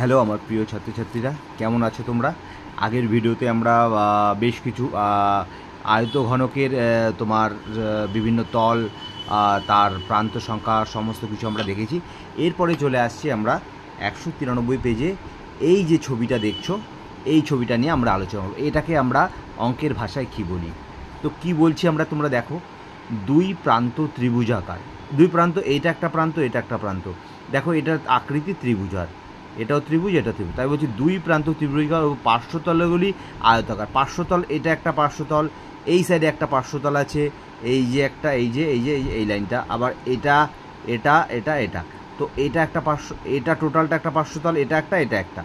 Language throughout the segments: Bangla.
হ্যালো আমার প্রিয় ছাত্রছাত্রীরা, কেমন আছো তোমরা? আগের ভিডিওতে আমরা বেশ কিছু আয়তঘনকের তোমার বিভিন্ন তল, তার প্রান্ত সংখ্যা সমস্ত কিছু আমরা দেখেছি। এরপরে চলে আসছি আমরা 193 পেজে এই যে ছবিটা দেখছো, এই ছবিটা নিয়ে আমরা আলোচনা করব। এটাকে আমরা অঙ্কের ভাষায় কী বলি? তো কি বলছি আমরা, তোমরা দেখো, দুই প্রান্ত ত্রিভুজাকার, দুই প্রান্ত, এইটা একটা প্রান্ত, এটা একটা প্রান্ত। দেখো এটার আকৃতি ত্রিভুজার, এটাও ত্রিভুজ, এটা ত্রিভুজ, তাই বলছি দুই প্রান্ত ত্রিভুজাকার ও পার্শ্বতলগুলি আয়তাকার। পার্শ্বতল, এটা একটা পার্শ্বতল, এই সাইডে একটা পার্শ্বতল আছে, এই যে একটা, এই যে এই লাইনটা, আবার এটা এটা এটা এটা, তো এটা একটা পার্শ্ব, এটা টোটালটা একটা পার্শ্বতল, এটা একটা।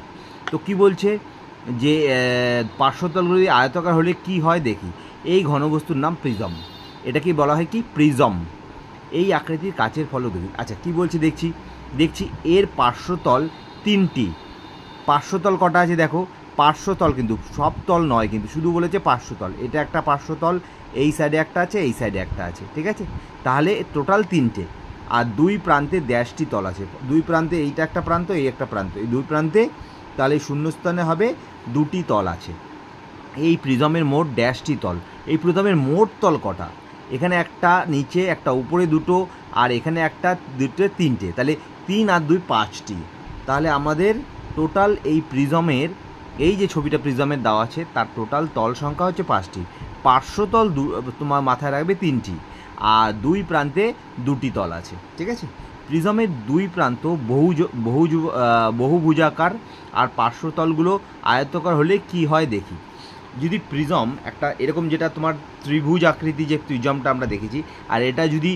তো কি বলছে যে পার্শ্বতলগুলি আয়তাকার হলে কি হয় দেখি। এই ঘনবস্তুর নাম প্রিজম। এটা কি বলা হয়? কি প্রিজম। এই আকৃতির কাচের ফলক দেখি। আচ্ছা কি বলছি দেখছি এর পার্শ্বতল তিনটি। পার্শ্বতল কটা আছে দেখো, পার্শ্বতল কিন্তু সব তল নয়, কিন্তু শুধু বলেছে পার্শ্বতল। এটা একটা পার্শ্বতল, এই সাইডে একটা আছে, এই সাইডে একটা আছে, ঠিক আছে? তাহলে টোটাল তিনটে। আর দুই প্রান্তে ড্যাশটি তল আছে, দুই প্রান্তে, এইটা একটা প্রান্ত, এই একটা প্রান্ত, এই দুই প্রান্তে তাহলে শূন্যস্থানে হবে দুটি তল আছে। এই প্রিজমের মোট ড্যাশটি তল। এই প্রিজমের মোট তল কটা? এখানে একটা, নিচে একটা, উপরে দুটো, আর এখানে একটা, দুটো, তিনটে, তাহলে 3 আর 2 5টি। তাহলে আমাদের টোটাল এই প্রিজমের, এই যে ছবিটা প্রিজমের দেওয়া আছে, তার টোটাল তল সংখ্যা হচ্ছে 5টি। পার্শ্বতল তোমার মাথায় রাখবে 3টি, আর দুই প্রান্তে দুটি তল আছে, ঠিক আছে? প্রিজমের দুই প্রান্ত বহুভুজাকার আর পার্শ্বতলগুলো আয়তাকার হলে কি হয় দেখি। যদি প্রিজম একটা এরকম, যেটা তোমার ত্রিভুজ আকৃতি, যে প্রিজমটা আমরা দেখেছি, আর এটা যদি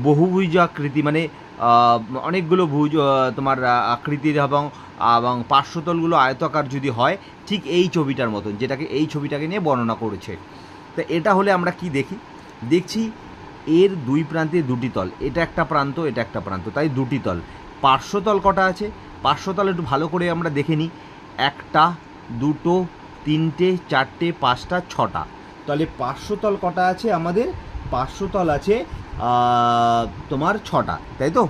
বহুভুজ আকৃতি, মানে অনেকগুলো ভুজ তোমার আকৃতির এবং পার্শ্বতলগুলো আয়তাকার যদি হয়, ঠিক এই ছবিটার মতন, যেটাকে এই ছবিটাকে নিয়ে বর্ণনা করেছে। তো এটা হলে আমরা কি দেখছি এর দুই প্রান্তে দুটি তল, এটা একটা প্রান্ত, এটা একটা প্রান্ত, তাই দুটি তল। পার্শ্বতল কটা আছে? পার্শ্বতল একটু ভালো করে আমরা দেখে নিই। একটা, দুটো, তিনটে, চারটে, পাঁচটা, ছটা। তাহলে পার্শ্বতল কটা আছে আমাদের? পার্শ্বতল আছে তোমার 6টা, তাই তো?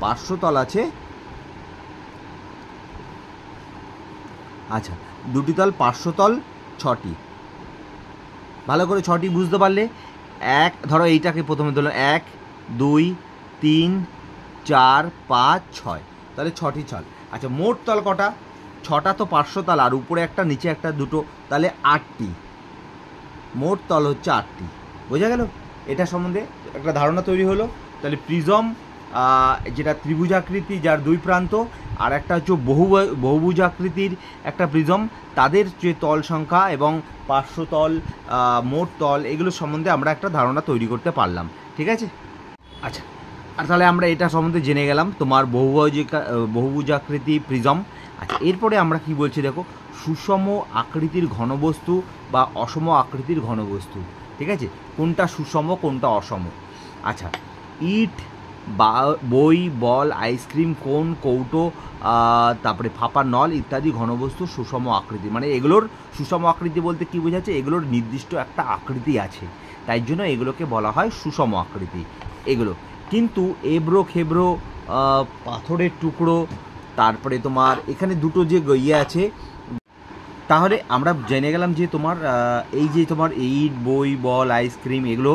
পার্শ্বতল আছে, আচ্ছা, দুটি তল, পার্শ্বতল 6টি। ভালো করে 6টি বুঝতে পারলে। এক, ধরো এইটাকে প্রথমে ধরো 1 2 3 4 5 6, তাহলে 6টি তল। আচ্ছা মোট তল কটা? 6টা তো পার্শ্বতল, আর উপরে একটা, নিচে একটা, দুটো, তাহলে 8টি। মোট তল হচ্ছে 8টি। বোঝা গেল? এটা সম্বন্ধে একটা ধারণা তৈরি হলো। তাহলে প্রিজম যেটা ত্রিভুজাকৃতি, যার দুই প্রান্ত, আর একটা হচ্ছে বহুভুজাকৃতির একটা প্রিজম, তাদের যে তল সংখ্যা এবং পার্শ্বতল, মোট তল, এগুলো সম্বন্ধে আমরা একটা ধারণা তৈরি করতে পারলাম, ঠিক আছে? আচ্ছা, আর তাহলে আমরা এটা সম্বন্ধে জেনে গেলাম, তোমার বহুভুজাকৃতি প্রিজম। আচ্ছা এরপরে আমরা কি বলছি দেখো, সুষম আকৃতির ঘনবস্তু বা অসম আকৃতির ঘনবস্তু, ঠিক আছে? কোনটা সুষম, কোনটা অসম? আচ্ছা, ইট, বই, বল, আইসক্রিম, কোন, কৌটো, তারপরে ফাঁপা নল ইত্যাদি ঘনবস্তু সুষম আকৃতি। মানে এগুলোর সুষম আকৃতি বলতে কী বোঝাচ্ছে? এগুলোর নির্দিষ্ট একটা আকৃতি আছে, তাই জন্য এগুলোকে বলা হয় সুষম আকৃতি। এগুলো কিন্তু এবড়ো খেবড়ো পাথরের টুকরো, তারপরে তোমার এখানে দুটো যে ইয়ে আছে, তাহলে আমরা জেনে গেলাম যে তোমার এই যে তোমার ইট, বই, বল, আইসক্রিম, এগুলো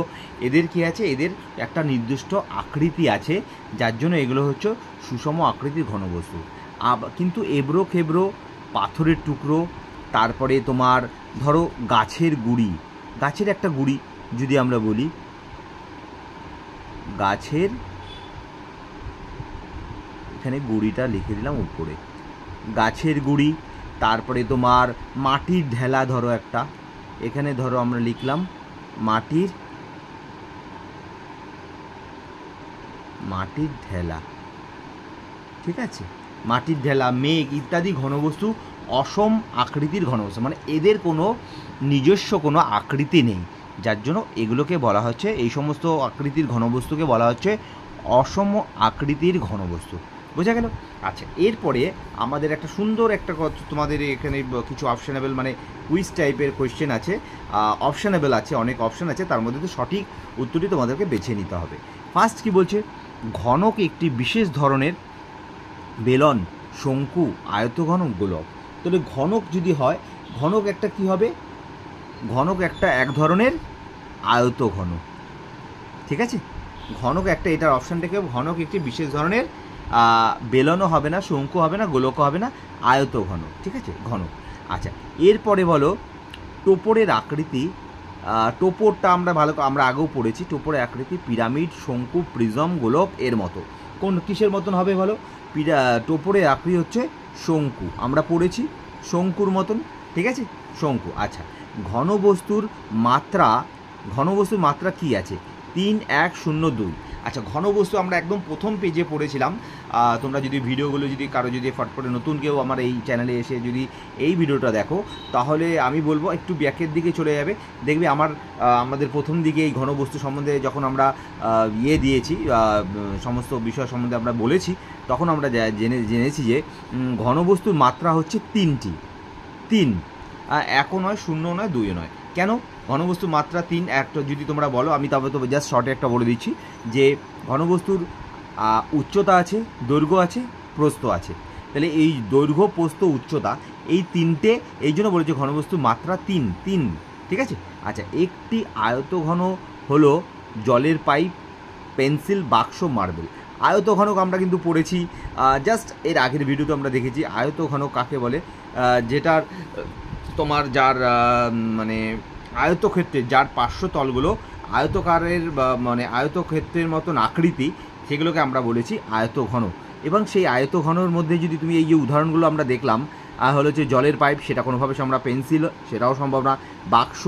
এদের কি আছে? এদের একটা নির্দিষ্ট আকৃতি আছে, যার জন্য এগুলো হচ্ছে সুষম আকৃতির ঘনবস্তু। কিন্তু এবড়ো খেবড়ো পাথরের টুকরো, তারপরে তোমার ধরো গাছের গুঁড়ি, গাছের একটা গুঁড়ি যদি আমরা বলি, গাছের, এখানে গুঁড়িটা লিখে দিলাম উপরে, গাছের গুঁড়ি, তারপরে তোমার মাটির ঢেলা, ধরো একটা, এখানে ধরো আমরা লিখলাম মাটির ঢেলা, ঠিক আছে? মাটির ঢেলা, মেঘ ইত্যাদি ঘনবস্তু অসম আকৃতির ঘনবস্তু, মানে এদের কোনো নিজস্ব কোনো আকৃতি নেই, যার জন্য এগুলোকে বলা হচ্ছে, এই সমস্ত আকৃতির ঘনবস্তুকে বলা হচ্ছে অসম আকৃতির ঘনবস্তু। বোঝা গেল? আচ্ছা এরপরে আমাদের একটা সুন্দর একটা তোমাদের এখানে কিছু অপশানেবল, মানে কুইজ টাইপের কোয়েশ্চেন আছে, অপশানেবল আছে, অনেক অপশান আছে, তার মধ্যে তো সঠিক উত্তরটি তোমাদেরকে বেছে নিতে হবে। ফার্স্ট কি বলছে, ঘনক একটি বিশেষ ধরনের বেলন শঙ্কু, আয়তঘনক, গোলক। তাহলে ঘনক যদি হয়, ঘনক একটা কি হবে, ঘনক একটা এক ধরনের আয়তঘন, ঠিক আছে। ঘনক একটা, এটার অপশানটাকে ঘনক একটি বিশেষ ধরনের, বেলনও হবে না, শঙ্কু হবে না, গোলকও হবে না, আয়তঘন, ঠিক আছে, ঘনক। আচ্ছা, এরপরে বলো টোপরের আকৃতি। টোপরটা আমরা আগেও পড়েছি, টোপরের আকৃতি পিরামিড, শঙ্কু, প্রিজম, গোলক এর মতো। কোন কিসের মতন হবে বলো? টোপরের আকৃতি হচ্ছে শঙ্কু, আমরা পড়েছি শঙ্কুর মতন, ঠিক আছে, শঙ্কু। আচ্ছা, ঘনবস্তুর মাত্রা কি আছে? 3, 1, 0, 2। আচ্ছা, ঘনবস্তু আমরা একদম প্রথম পেজে পড়েছিলাম। তোমরা যদি ভিডিওগুলো যদি কারো যদি ফট করে নতুন কেউ আমার এই চ্যানেলে এসে যদি এই ভিডিওটা দেখো, তাহলে আমি বলবো একটু ব্যাকের দিকে চলে যাবে, দেখবে আমাদের প্রথম দিকে এই ঘনবস্তু সম্বন্ধে যখন আমরা দিয়েছি, সমস্ত বিষয় সম্বন্ধে আমরা বলেছি, তখন আমরা জেনেছি যে ঘনবস্তুর মাত্রা হচ্ছে 3টি। 3, 1ও নয়, 0ও নয়, 2ও নয়। কেন ঘনবস্তুর মাত্রা 3? একটা যদি তোমরা বলো, আমি তবে জাস্ট শর্টে একটা বলে দিচ্ছি যে ঘনবস্তুর উচ্চতা আছে, দৈর্ঘ্য আছে, প্রস্থ আছে। তাহলে এই দৈর্ঘ্য, প্রস্থ, উচ্চতা এই তিনটে, এই জন্য বলেছে ঘনবস্তুর মাত্রা 3, ঠিক আছে। আচ্ছা, একটি আয়তঘন হলো জলের পাইপ, পেন্সিল, বাক্স, মার্বেল। আয়তঘনক আমরা কিন্তু পড়েছি, জাস্ট এর আগের ভিডিওতে আমরা দেখেছি আয়তঘনক কাকে বলে, যেটার তোমার যার মানে আয়তক্ষেত্রের যার পার্শ্বতলগুলো আয়তকারের মানে আয়তক্ষেত্রের মতন আকৃতি, সেগুলোকে আমরা বলেছি আয়তঘন। এবং সেই আয়তঘনর মধ্যে যদি তুমি এই যে উদাহরণগুলো আমরা দেখলাম, হলো যে জলের পাইপ, সেটা কোনোভাবে আমরা পেন্সিল, সেটাও সম্ভব না, বাক্স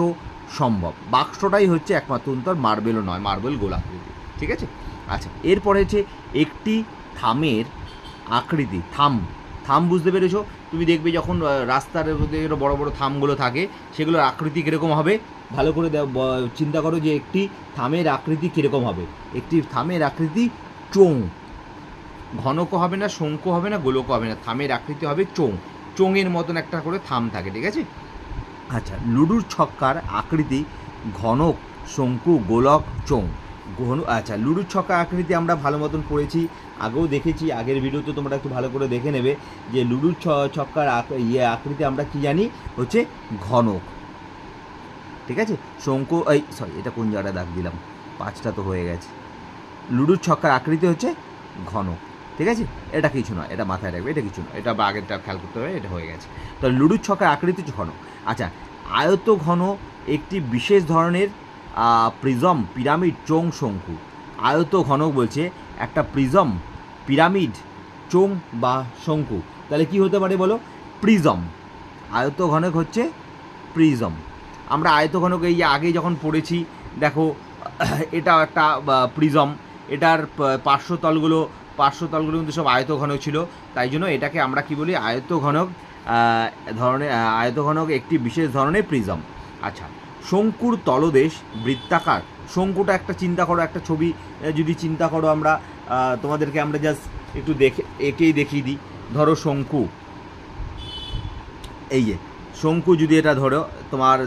সম্ভব, বাক্সটাই হচ্ছে একমাত্র উত্তর, মার্বেলও নয়, মার্বেল গোলাকৃতি, ঠিক আছে। আচ্ছা, এরপরে হচ্ছে একটি থামের আকৃতি। থাম বুঝতে পেরেছো? তুমি দেখবে যখন রাস্তার মধ্যে বড় বড় থামগুলো থাকে, সেগুলোর আকৃতি কীরকম হবে, ভালো করে চিন্তা করো যে একটি থামের আকৃতি কীরকম হবে। একটি থামের আকৃতি চোং, ঘনকও হবে না, শঙ্কু হবে না, গোলকও হবে না, থামের আকৃতি হবে চোঙের মতন একটা করে থাম থাকে, ঠিক আছে। আচ্ছা, লুডুর ছক্কার আকৃতি ঘনক, শঙ্কু, গোলক, চোং। আচ্ছা, লুডুর ছক্কা আকৃতি আমরা ভালো মতন পড়েছি, আগেও দেখেছি, আগের ভিডিওতে তোমরা একটু ভালো করে দেখে নেবে যে লুডুর ছক্কার আকৃতি আমরা কি জানি, হচ্ছে ঘনক, ঠিক আছে। শঙ্কু, এটা কোন জায়গাটা দাগ দিলাম, 5টা তো হয়ে গেছে। লুডুর ছক্কার আকৃতি হচ্ছে ঘনক, ঠিক আছে, এটা কিছু নয়, এটা মাথায় রাখবে, এটা কিছু নয়, এটা বা আগেরটা খেয়াল করতে হবে, এটা হয়ে গেছে। তো লুডুর ছক্কার আকৃতি হচ্ছে ঘনক। আচ্ছা, আয়তঘন একটি বিশেষ ধরনের প্রিজম, পিরামিড, চোং, শঙ্কু। আয়তঘনক বলছে একটা প্রিজম, পিরামিড, চোং বা শঙ্কু। তাহলে কি হতে পারে বলো? প্রিজম। আয়তঘনক হচ্ছে প্রিজম। আমরা আয়তঘনক এই আগে যখন পড়েছি, দেখো এটা একটা প্রিজম, এটার পার্শ্বতলগুলো কিন্তু সব আয়তঘনক ছিল, তাই জন্য এটাকে আমরা কি বলি, আয়তঘনক আয়তঘনক একটি বিশেষ ধরনের প্রিজম। আচ্ছা, শঙ্কুর তলদেশ বৃত্তাকার। শঙ্কুটা একটা চিন্তা করো, একটা ছবি যদি চিন্তা করো, তোমাদেরকে আমরা জাস্ট একটু একেই দেখিয়ে দিই। ধরো শঙ্কু, এই যে শঙ্কু যদি এটা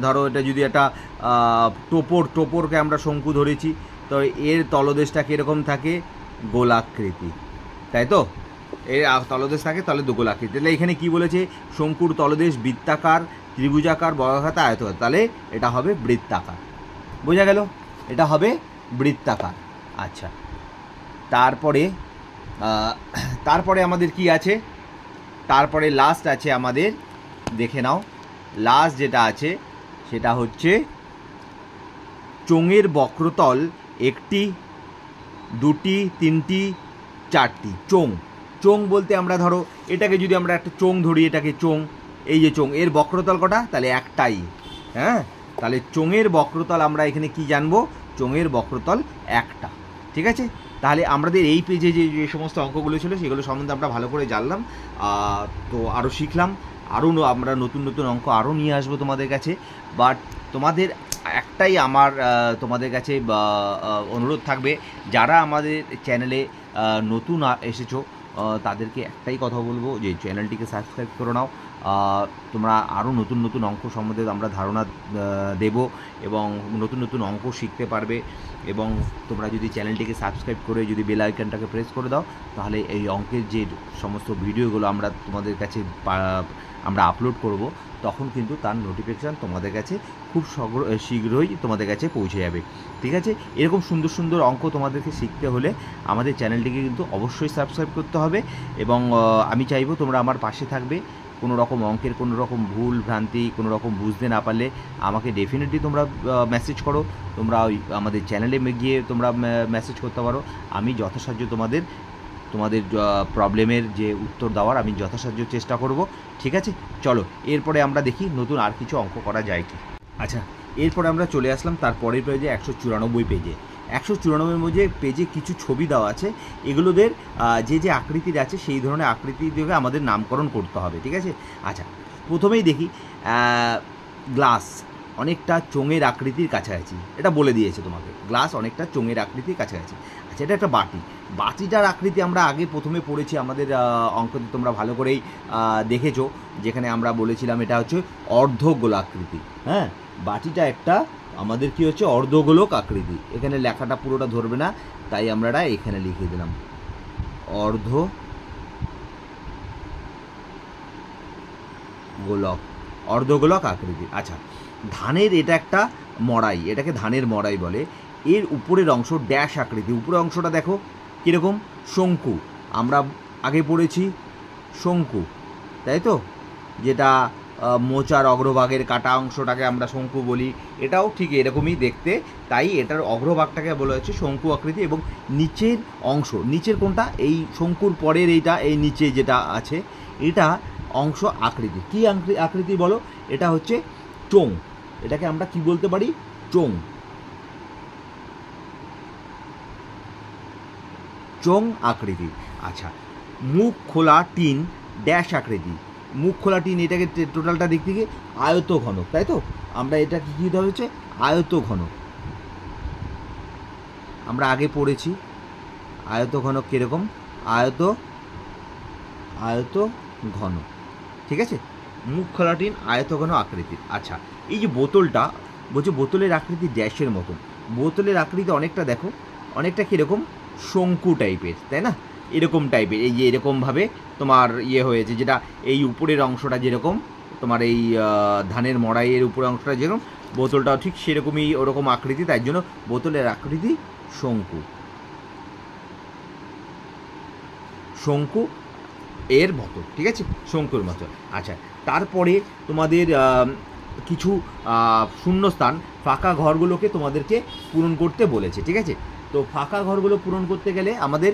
ধরো এটা যদি একটা টোপরকে আমরা শঙ্কু ধরেছি, তো এর তলদেশটা কীরকম থাকে? গোলাকৃতি, তাই তো, এর তলদেশ থাকে তাহলে গোলাকৃতি। তাহলে এখানে কি বলেছে? শঙ্কুর তলদেশ বৃত্তাকার, ত্রিভুজাকার, বর্গাকার, আয়তাকার, তাহলে এটা হবে বৃত্তাকার। বোঝা গেল? এটা হবে বৃত্তাকার। আচ্ছা, তারপরে আমাদের কি আছে? তারপরে লাস্ট আছে আমাদের, দেখে নাও, লাস্ট যেটা আছে সেটা হচ্ছে চোঙের বক্রতল 1টি, 2টি, 3টি, 4টি। চোং বলতে আমরা ধরো এটাকে যদি আমরা একটা চোং ধরি, এটাকে চোং, এই যে চোং, এর বক্রতল কটা? তাহলে একটাই। হ্যাঁ, তাহলে চোঙের বক্রতল আমরা এখানে কি জানবো? চোঙের বক্রতল একটা, ঠিক আছে। তাহলে আমাদের এই পেজে যে সমস্ত অঙ্কগুলো ছিল সেগুলো সম্বন্ধে আমরা ভালো করে জানলাম, তো আরও শিখলাম, আরও আমরা নতুন নতুন অঙ্ক আরও নিয়ে আসবো তোমাদের কাছে। বাট তোমাদের একটাই আমার তোমাদের কাছে অনুরোধ থাকবে, যারা আমাদের চ্যানেলে নতুন এসেছো, তাদেরকে একটাই কথা বলবো যে চ্যানেলটিকে সাবস্ক্রাইব করে নাও। তোমরা আরও নতুন নতুন অঙ্ক সম্বন্ধে আমরা ধারণা দেব এবং নতুন নতুন অঙ্ক শিখতে পারবে। এবং তোমরা যদি চ্যানেলটিকে সাবস্ক্রাইব করে যদি বেল আইকনটাকে প্রেস করে দাও, তাহলে এই অঙ্কের যে সমস্ত ভিডিওগুলো আমরা তোমাদের কাছে আমরা আপলোড করব, তখন কিন্তু তার নোটিফিকেশান তোমাদের কাছে খুব শীঘ্রই তোমাদের কাছে পৌঁছে যাবে। ঠিক আছে, এরকম সুন্দর সুন্দর অঙ্ক তোমাদেরকে শিখতে হলে আমাদের চ্যানেলটিকে কিন্তু অবশ্যই সাবস্ক্রাইব করতে হবে। এবং আমি চাইবো তোমরা আমার পাশে থাকবে। কোনো রকম অঙ্কের কোনো রকম ভুল ভ্রান্তি কোনো রকম বুঝতে না পারলে আমাকে ডেফিনেটলি তোমরা মেসেজ করো। তোমরা ওই আমাদের চ্যানেলে গিয়ে তোমরা মেসেজ করতে পারো। আমি যথাসাধ্য তোমাদের প্রবলেমের যে উত্তর দেওয়ার আমি যথাসাধ্য চেষ্টা করব। ঠিক আছে, চলো এরপরে আমরা দেখি নতুন আর কিছু অঙ্ক করা যায় কি। আচ্ছা, এরপরে আমরা চলে আসলাম তারপরের পেজে 194 পেজে। 194 পেজে কিছু ছবি দেওয়া আছে। এগুলোদের যে যে আকৃতির আছে সেই ধরনের আকৃতি দিয়ে আমাদের নামকরণ করতে হবে। ঠিক আছে, আচ্ছা প্রথমেই দেখি গ্লাস অনেকটা চোঙের আকৃতির কাছাকাছি, এটা বলে দিয়েছে তোমাকে, গ্লাস অনেকটা চোঙের আকৃতির কাছাকাছি। আচ্ছা, এটা একটা বাটি। বাটিটার আকৃতি আমরা আগে প্রথমে পড়েছি আমাদের অঙ্কতে, তোমরা ভালো করেই দেখেছো, যেখানে আমরা বলেছিলাম এটা হচ্ছে অর্ধগোলক আকৃতি। হ্যাঁ, বাটিটা একটা আমাদের কি হচ্ছে অর্ধগোলক আকৃতি। এখানে লেখাটা পুরোটা ধরবে না, তাই আমরা এখানে লিখে দিলাম অর্ধগোলক আকৃতি। আচ্ছা, ধানের এটা একটা মড়াই, এটাকে ধানের মড়াই বলে। এর উপরের অংশ ড্যাশ আকৃতি, উপরের অংশটা দেখো কীরকম, শঙ্কু। আমরা আগে পড়েছি শঙ্কু, তাই তো, যেটা মোচার অগ্রভাগের কাটা অংশটাকে আমরা শঙ্কু বলি। এটাও ঠিক এরকমই দেখতে, তাই এটার অগ্রভাগটাকে বলা হচ্ছে শঙ্কু আকৃতি। এবং নিচের অংশ, নিচের কোনটা, এই শঙ্কুর পরের এইটা, এই নিচে যেটা আছে এটা অংশ আকৃতি। কী আকৃতি বলো, এটা হচ্ছে চোঙ। এটাকে আমরা কি বলতে পারি, চোঙ, চোঙ আকৃতি। আচ্ছা, মুখ খোলা টিন ড্যাশ আকৃতি। মুখ খোলা টিন, এটাকে টোটালটা দিক থেকে আয়ত ঘনক, তাই তো, আমরা এটা কী কী ধরা হচ্ছে আয়ত ঘনক। আমরা আগে পড়েছি আয়ত ঘনক কীরকম, আয়ত ঘন। ঠিক আছে, মুখ খোলা টিন আয়ত ঘন আকৃতির। আচ্ছা, এই যে বোতলটা বলছে বোতলের আকৃতি ড্যাশের মতন। বোতলের আকৃতি অনেকটা দেখো, অনেকটা কীরকম শঙ্কু টাইপের, তাই না, এরকম টাইপের। এই যে এরকমভাবে তোমার হয়েছে, যেটা এই উপরের অংশটা যেরকম তোমার এই ধানের মড়াইয়ের উপরের অংশটা যেরকম, বোতলটাও ঠিক সেরকমই ওরকম আকৃতি, তাই জন্য বোতলের আকৃতি শঙ্কু এর মতো। ঠিক আছে, শঙ্কুর মতো। আচ্ছা, তারপরে তোমাদের কিছু শূন্যস্থান ফাঁকা ঘরগুলোকে তোমাদেরকে পূরণ করতে বলেছে। ঠিক আছে, তো ফাঁকা ঘরগুলো পূরণ করতে গেলে আমাদের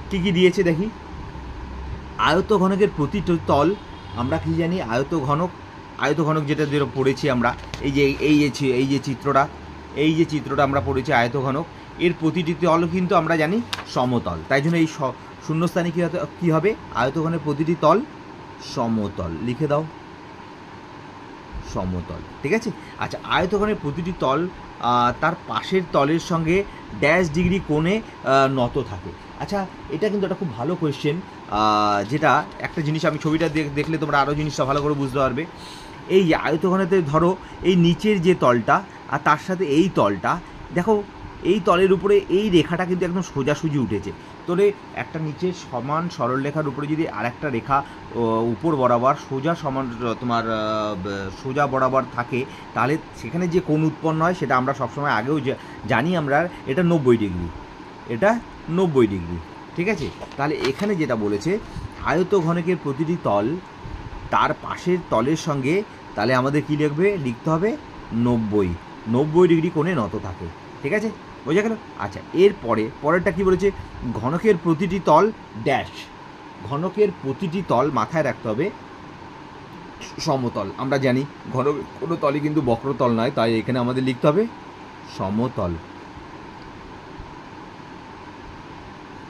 কি কি দিয়েছে দেখি। আয়ত ঘনকের প্রতিটি তল, আমরা কি জানি আয়ত ঘনক যেটা পড়েছি আমরা, এই যে চিত্রটা আমরা পড়েছি আয়ত ঘনক, এর প্রতিটি তল কিন্তু আমরা জানি সমতল। তাই জন্য এই শূন্যস্থানে কী হবে, আয়তঘনের প্রতিটি তল সমতল, লিখে দাও সমতল। ঠিক আছে, আচ্ছা, আয়তঘনের প্রতিটি তল তার পাশের তলের সঙ্গে ড্যাশ ডিগ্রি কোণে নত থাকে। আচ্ছা, এটা কিন্তু একটা খুব ভালো কোয়েশ্চেন, যেটা একটা জিনিস আমি ছবিটা দেখলে তোমরা আরও জিনিসটা ভালো করে বুঝতে পারবে। এই আয়তঘনেতে ধরো এই নিচের যে তলটা আর তার সাথে এই তলটা, দেখো এই তলের উপরে এই রেখাটা কিন্তু একদম সোজাসুজি উঠেছে। তোরে একটা নিচের সমান সরল রেখার উপরে যদি আরেকটা রেখা উপর বরাবর সোজা বরাবর থাকে, তাহলে সেখানে যে কোণ উৎপন্ন হয় সেটা আমরা সবসময় আগেও জানি, আমরা এটা 90 ডিগ্রি, এটা 90 ডিগ্রি। ঠিক আছে, তাহলে এখানে যেটা বলেছে আয়ত ঘনকের প্রতিটি তল তার পাশের তলের সঙ্গে, তাহলে আমাদের কী লিখতে হবে 90 ডিগ্রি কোণে নত থাকে। ঠিক আছে, বোঝা গেল। আচ্ছা, পরেরটা কি বলেছে, ঘনকের প্রতিটি তল ড্যাশ, ঘনকের প্রতিটি তল মাথায় রাখতে হবে সমতল। আমরা জানি কোনো তলই কিন্তু বক্রতল নয়, তাই এখানে আমাদের লিখতে হবে সমতল।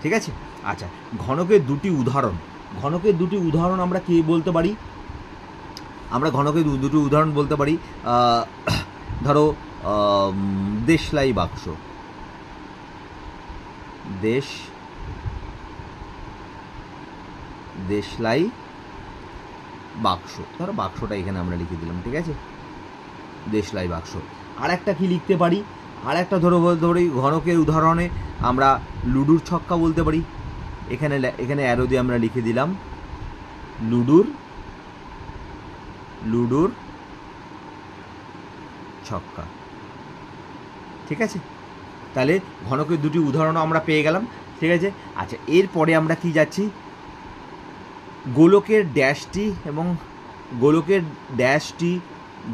ঠিক আছে, আচ্ছা, ঘনকের দুটি উদাহরণ আমরা কি বলতে পারি, আমরা ঘনকের দুটি উদাহরণ বলতে পারি। ধরো দেশলাই বাক্স, দেশলাই বাক্স, ধরো বাক্সটা এখানে আমরা লিখে দিলাম, ঠিক আছে, দেশলাই বাক্স। আর একটা কি লিখতে পারি, আর একটা ধরি ঘনকের উদাহরণে আমরা লুডুর ছক্কা বলতে পারি। এখানে অ্যারো দিয়ে আমরা লিখে দিলাম লুডুর ছক্কা, ঠিক আছে। তাহলে ঘনকের দুটি উদাহরণও আমরা পেয়ে গেলাম, ঠিক আছে। আচ্ছা, এরপরে আমরা কি যাচ্ছি, গোলকের ড্যাশটি এবং গোলকের ড্যাশটি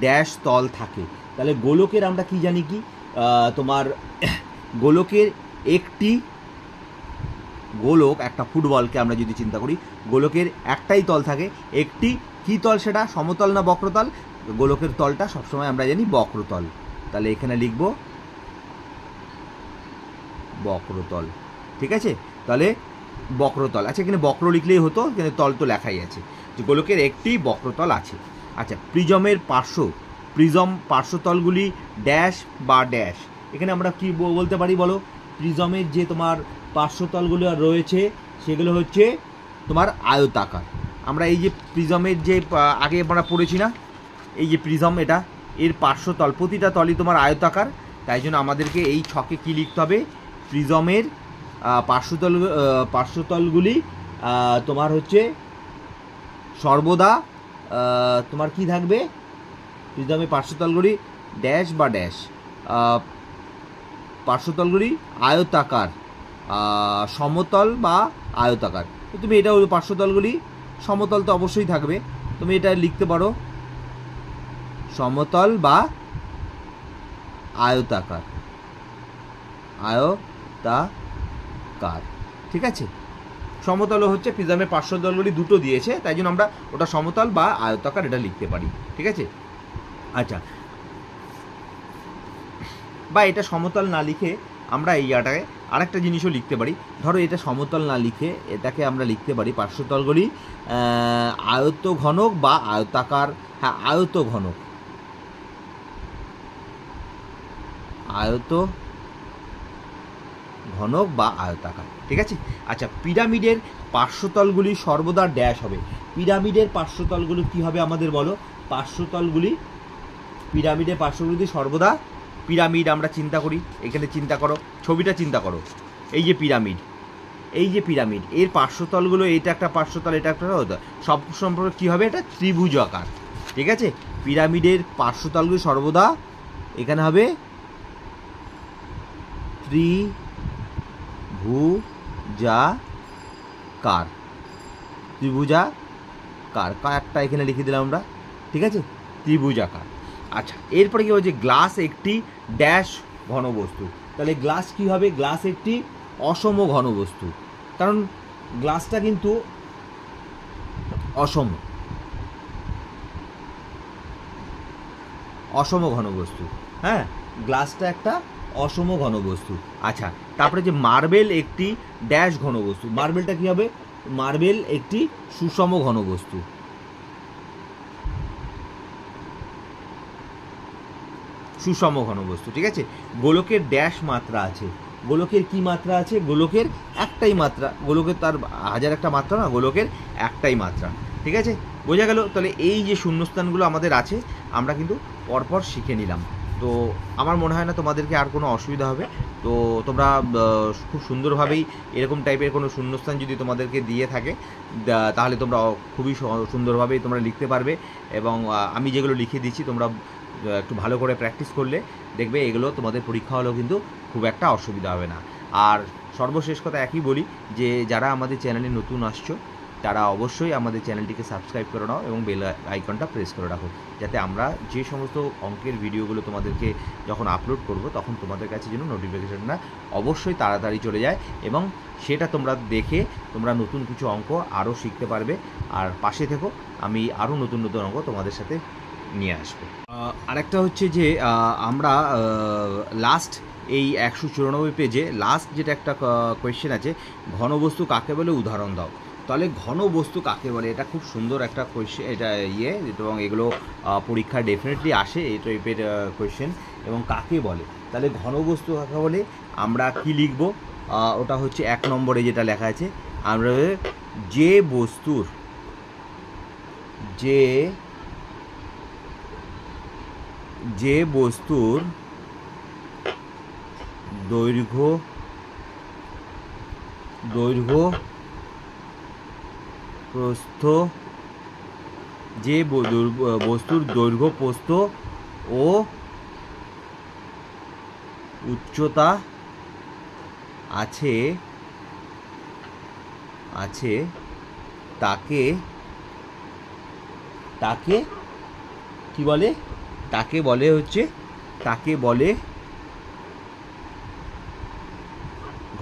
ড্যাশ তল থাকে। তাহলে গোলকের আমরা কি জানি, কি তোমার গোলকের একটি গোলক, একটা ফুটবলকে আমরা যদি চিন্তা করি, গোলকের একটাই তল থাকে, একটি কি তল, সেটা সমতল না বক্রতল? গোলকের তলটা সবসময় আমরা জানি বক্রতল। তাহলে এখানে লিখব বক্রতল, ঠিক আছে। তাহলে বক্রতল, আচ্ছা এখানে বক্র লিখলেই হতো, এখানে তল তো লেখাই আছে, যে গোলকের একটি বক্রতল আছে। আচ্ছা, প্রিজমের পার্শ্বতলগুলি ড্যাশ বা ড্যাশ, এখানে আমরা কি বলতে পারি বলো? প্রিজমের যে তোমার পার্শ্বতলগুলো রয়েছে সেগুলো হচ্ছে তোমার আয়তাকার। আমরা এই যে প্রিজমের যে আগে আমরা পড়েছি না, এই যে প্রিজম, এটা এর পার্শ্বতল, প্রতিটা তলই তোমার আয়তাকার। তাই জন্য আমাদেরকে এই ছকে কি লিখতে হবে, প্রিজমের পার্শ্বতলগুলি তোমার হচ্ছে সর্বদা তোমার কি থাকবে, প্রিজমের পার্শ্বতলগুলি ড্যাশ বা ড্যাশ, পার্শ্বতলগুলি আয়তাকার, সমতল বা আয়তাকার। তুমি এটা পার্শ্বতলগুলি সমতল তো অবশ্যই থাকবে, তুমি এটা লিখতে পারো সমতল বা আয়তাকার, ঠিক আছে। সমতল হচ্ছে প্রিজমের পার্শ্বতলগুলি দুটো দিয়েছে, তাই জন্য আমরা ওটা সমতল বা আয়তাকার এটা লিখতে পারি, ঠিক আছে। আচ্ছা, বা এটা সমতল না লিখে আমরা এইটাকে আরেকটা জিনিসও লিখতে পারি। ধরো এটা সমতল না লিখে এটাকে আমরা লিখতে পারি পার্শ্বতলগুলি আয়তঘনক বা আয়তাকার। হ্যাঁ, আয়তঘনক বা আয়তাকার, ঠিক আছে। আচ্ছা, পিরামিডের পার্শ্বতলগুলি সর্বদা ড্যাশ হবে। পিরামিডের পার্শ্বতলগুলি কি হবে আমাদের বলো? পিরামিডের পার্শ্বগুলি সর্বদা, পিরামিড আমরা চিন্তা করি, এখানে চিন্তা করো, ছবিটা চিন্তা করো, এই যে পিরামিড এর পার্শ্বতলগুলো, এইটা একটা পার্শ্বতল, এটা একটা সব সম্পর্কে কী হবে, এটা ত্রিভুজ আকার, ঠিক আছে। পিরামিডের পার্শ্বতলগুলি সর্বদা এখানে হবে ত্রিভুজাকার, কারটা এখানে লিখে দিলাম আমরা, ঠিক আছে, ত্রিভুজাকার। আচ্ছা, এরপরে কি হচ্ছে, গ্লাস একটি ড্যাশ ঘনবস্তু। তাহলে গ্লাস কি হবে? গ্লাস একটি অসম ঘনবস্তু, কারণ গ্লাসটা কিন্তু অসম ঘনবস্তু। হ্যাঁ, গ্লাসটা একটা অসম ঘনবস্তু। আচ্ছা, তারপরে যে মার্বেল একটি ড্যাশ ঘনবস্তু। মার্বেলটা কি হবে? মার্বেল একটি সুষম ঘনবস্তু। ঠিক আছে। গোলকের ড্যাশ মাত্রা আছে। গোলকের কি মাত্রা আছে? গোলকের একটাই মাত্রা। গোলকের তার হাজার একটা মাত্রা না, গোলকের একটাই মাত্রা, ঠিক আছে, বোঝা গেল। তাহলে এই যে শূন্যস্থানগুলো আমাদের আছে আমরা কিন্তু পরপর শিখে নিলাম। তো আমার মনে হয় না তোমাদেরকে আর কোনো অসুবিধা হবে। তো তোমরা খুব সুন্দরভাবেই এরকম টাইপের কোনো শূন্যস্থান যদি তোমাদেরকে দিয়ে থাকে তাহলে তোমরা খুবই সুন্দরভাবেই তোমরা লিখতে পারবে। এবং আমি যেগুলো লিখে দিচ্ছি তোমরা একটু ভালো করে প্র্যাকটিস করলে দেখবে এগুলো তোমাদের পরীক্ষা হলেও কিন্তু খুব একটা অসুবিধা হবে না। আর সর্বশেষ কথা একই বলি যে যারা আমাদের চ্যানেলে নতুন আসছো তারা অবশ্যই আমাদের চ্যানেলটিকে সাবস্ক্রাইব করে নাও এবং বেল আইকনটা প্রেস করে রাখো, যাতে আমরা যে সমস্ত অঙ্কের ভিডিওগুলো তোমাদেরকে যখন আপলোড করব তখন তোমাদের কাছে যেন নোটিফিকেশনটা অবশ্যই তাড়াতাড়ি চলে যায় এবং সেটা তোমরা দেখে তোমরা নতুন কিছু অঙ্ক আরও শিখতে পারবে। আর পাশে থেকো, আমি আরও নতুন নতুন অঙ্ক তোমাদের সাথে নিয়ে আসবো। আরেকটা হচ্ছে যে আমরা লাস্ট এই 194 পেজে লাস্ট যেটা একটা কোয়েশ্চেন আছে, ঘনবস্তু কাকে বলে উদাহরণ দাও। তাহলে ঘনবস্তু কাকে বলে, এটা খুব সুন্দর একটা কোয়েশ্চেন, এটা এবং এগুলো পরীক্ষা ডেফিনেটলি আসে এই টাইপের কোয়েশ্চেন। এবং কাকে বলে, তাহলে ঘনবস্তু কাকে বলে আমরা কি লিখব, ওটা হচ্ছে 1 নম্বরে যেটা লেখা আছে, আমরা যে বস্তুর দৈর্ঘ্য প্রস্থ বস্তুর দৈর্ঘ্য প্রস্থ ও উচ্চতা আছে তাকে কি বলে? তাকে বলে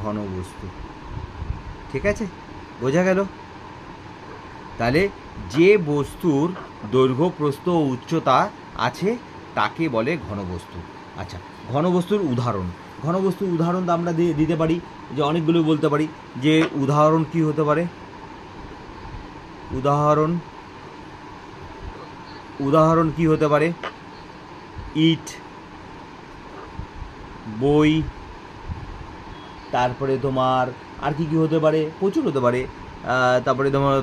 ঘনবস্তু। ঠিক আছে, বোঝা গেল? তাহলে যে বস্তুর দৈর্ঘ্য প্রস্থ ও উচ্চতা আছে তাকে বলে ঘনবস্তু। আচ্ছা, ঘনবস্তুর উদাহরণ তো আমরা দিতে পারি, যে অনেকগুলো বলতে পারি। যে উদাহরণ কি হতে পারে? উদাহরণ কি হতে পারে? ইট, বই, তারপরে তোমার আর কি হতে পারে? প্রচুর হতে পারে। তারপরে তোমার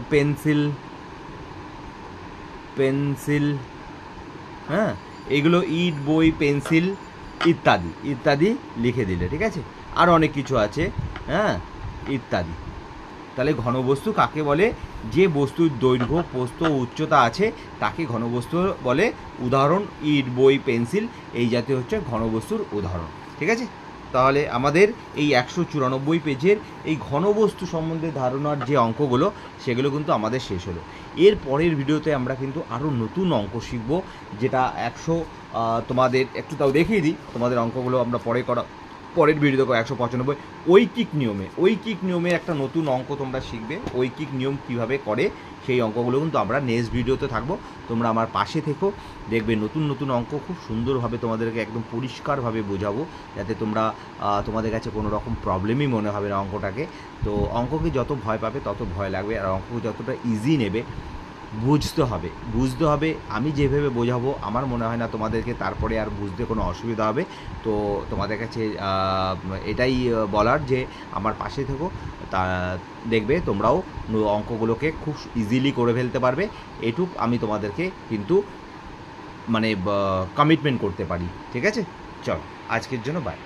পেন্সিল, হ্যাঁ, এইগুলো ইট, বই, পেন্সিল ইত্যাদি লিখে দিলে। ঠিক আছে, আর অনেক কিছু আছে, হ্যাঁ, ইত্যাদি। তাহলে ঘনবস্তু কাকে বলে? যে বস্তুর দৈর্ঘ্য প্রস্থ ও উচ্চতা আছে তাকে ঘনবস্তু বলে। উদাহরণ ইট, বই, পেন্সিল এই জাতীয় হচ্ছে ঘনবস্তুর উদাহরণ। ঠিক আছে, তাহলে আমাদের এই 194 পেজের এই ঘনবস্তু সম্বন্ধে ধারণার যে অঙ্কগুলো সেগুলো কিন্তু আমাদের শেষ হলো। এর পরের ভিডিওতে আমরা কিন্তু আরও নতুন অঙ্ক শিখব, যেটা 100 তোমাদের একটু তাও দেখিয়ে দিই। তোমাদের অঙ্কগুলো আমরা পরের ভিডিও 195 ঐকিক নিয়মে একটা নতুন অঙ্ক তোমরা শিখবে। ঐকিক নিয়ম কিভাবে করে সেই অঙ্কগুলো কিন্তু আমরা নেক্সট ভিডিওতে থাকবো। তোমরা আমার পাশে থেকো, দেখবে নতুন অঙ্ক খুব সুন্দরভাবে তোমাদেরকে একদম পরিষ্কারভাবে বোঝাবো, যাতে তোমাদের কাছে কোনো রকম প্রবলেমই মনে হবে না অঙ্কটাকে। তো অঙ্ককে যত ভয় পাবে তত ভয় লাগবে, আর অঙ্ককে যতটা ইজি নেবে বুঝতে হবে। আমি যেভাবে বোঝাবো আমার মনে হয় না তোমাদেরকে তারপরে আর বুঝতে কোনো অসুবিধা হবে। তো তোমাদের কাছে এটাই বলার যে আমার পাশে থেকো, তা দেখবে তোমরাও অঙ্কগুলোকে খুব ইজিলি করে ফেলতে পারবে। এটুক আমি তোমাদেরকে কিন্তু মানে কমিটমেন্ট করতে পারি। ঠিক আছে, চলো আজকের জন্য বাই।